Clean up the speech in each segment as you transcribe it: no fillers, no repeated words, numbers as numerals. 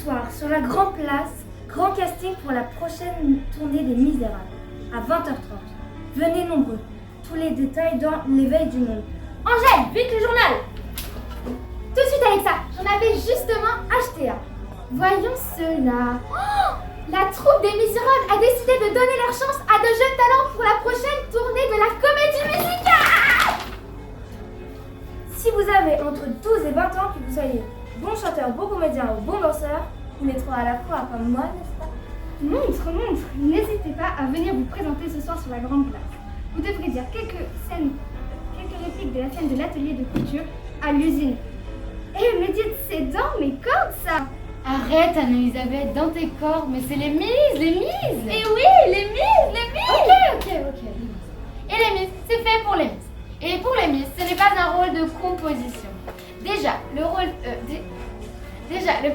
soir, sur la Grande Place, grand casting pour la prochaine tournée des Misérables, à 20h30. Venez nombreux, tous les détails dans l'éveil du monde. Angèle, vite le journal! Tout de suite Alexa, j'en avais justement acheté un. Voyons cela. Oh, la troupe des Misérables a décidé de donner leur chance à de jeunes talents pour la prochaine tournée de la comédie musicale. Si vous avez entre 12 et 20 ans, que vous soyez bon chanteur, bon comédien ou bon danseur, vous n'êtes trop à la fois comme moi, n'est-ce pas? Montre, n'hésitez pas à venir vous présenter ce soir sur la Grande Place. Vous devrez dire quelques répliques de la scène de l'atelier de couture à l'usine. Eh, mais dites, c'est dans mes cordes, ça! Arrête, Anne-Elisabeth, dans tes cordes, mais c'est les mises! Eh oui, les mises! Ok. Et les mises, c'est fait pour les mises. Et pour les mises, ce n'est pas un rôle de composition. Déjà, le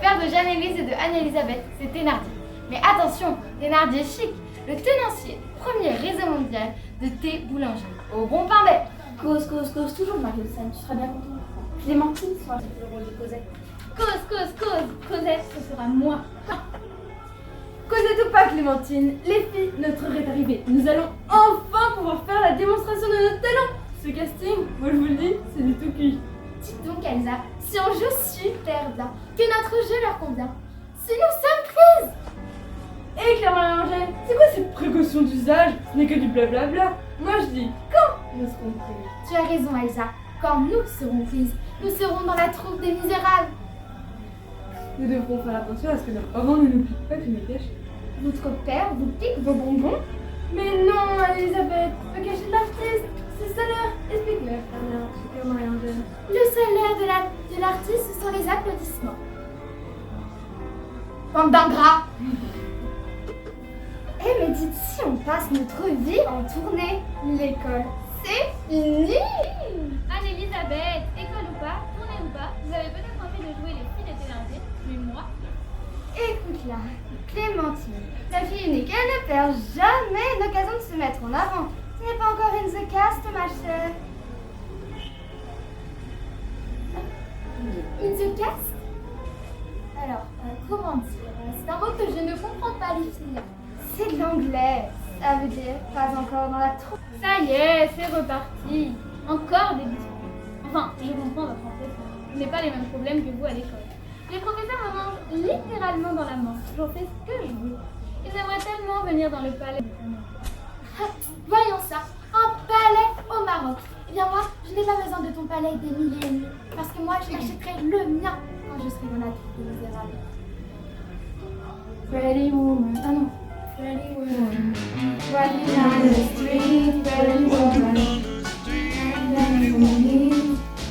père de Jeanne-Élise et de Anne-Elisabeth, c'est Thénardier. Mais attention, Thénardier chic, le tenancier, premier réseau mondial de thé boulanger. Au bon pain d'air. Cause, toujours Marie Le Seine, tu seras bien contente. Clémentine sera le rôle de Cosette. Cosette, ce sera moi. Causez tout pas, Clémentine. Les filles, notre heure est arrivée. Nous allons enfin pouvoir faire la démonstration de notre talent. Ce casting, moi je vous le dis, c'est du tout cuit. Dites donc, Elsa, si on joue super bien, que notre jeu leur convient, si nous sommes prises. Et Claire Angèle, c'est quoi ces précautions d'usage? Ce n'est que du blablabla. Moi je dis, quand nous serons prises? Tu as raison, Elsa. Quand nous serons prises, nous serons dans la troupe des Misérables. Nous devrons faire attention à ce que notre maman ne nous pique pas tous nos cachets. Votre père vous pique vos bonbons? Mais non, Elisabeth, le cachet de l'artiste, c'est salaire. Explique-leur, Claire Angèle. Le salaire de l'artiste, ce sont les applaudissements. Bande d'ingrats! Eh, mais dites, si on passe notre vie en tournée, l'école, c'est fini! Anne-Elisabeth, école ou pas, tournée ou pas, vous avez peut-être envie de jouer les filles de Thénardier, mais moi... Écoute là, Clémentine, la fille unique, elle ne perd jamais l'occasion de se mettre en avant. Ce n'est pas encore une the cast, ma chère. Une the cast? Alors, comment dire? C'est un mot que je ne comprends pas, les filles. C'est de l'anglais. Ça veut dire pas encore dans la troupe. Ça y est, c'est reparti. Encore des disputes. Enfin, je comprends votre français. Je n'ai pas les mêmes problèmes que vous à l'école. Les professeurs me mangent littéralement dans la manche. J'en fais ce que je veux. Ils aimeraient tellement venir dans le palais. Voyons ça, un palais au Maroc. Eh bien moi, je n'ai pas besoin de ton palais des milliers et milliers. Parce que moi, je m'achèterai le mien quand je serai dans la troupe des Misérables. Pretty woman. Ah non. Pretty woman. Walking down the street, pretty woman.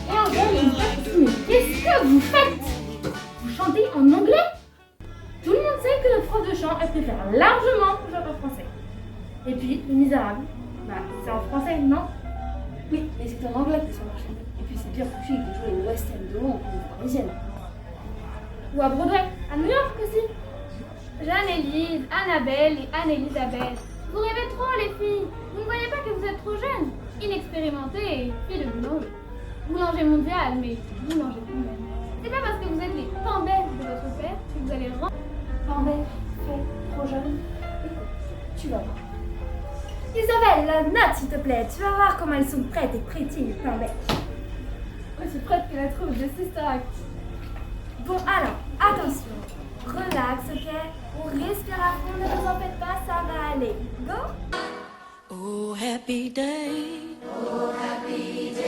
Et Angèle, mais qu'est-ce que vous faites? Vous chantez en anglais? Tout le monde sait que notre prof de chant, elle préfère largement que je chante en français. Et puis, Les Misérables, c'est en français, non? Oui, mais c'est en anglais que ça marche. Et puis c'est bien plus chic de jouer le West End de Londres que parisienne. Ou à Broadway, à New York aussi. Jeanne-Élise, Annabelle et Anne-Elisabeth. Vous rêvez trop, les filles. Vous ne voyez pas que vous êtes trop jeunes, inexpérimentées et filles de boulanger. Boulanger mondial, mais boulanger quand même. C'est pas parce que vous êtes les pambelles de votre père que vous allez rendre... Pambelle, fait, trop jeune. Écoute, tu vas voir. Isabelle, la note s'il te plaît. Tu vas voir comment elles sont prêtes et pretty, les pambelles. Aussi prête que la troupe de Sister Act. Bon alors, attention. Relax, ok? On respire à fond, ne vous en faites pas, ça va aller. Go! Oh happy day, oh happy day.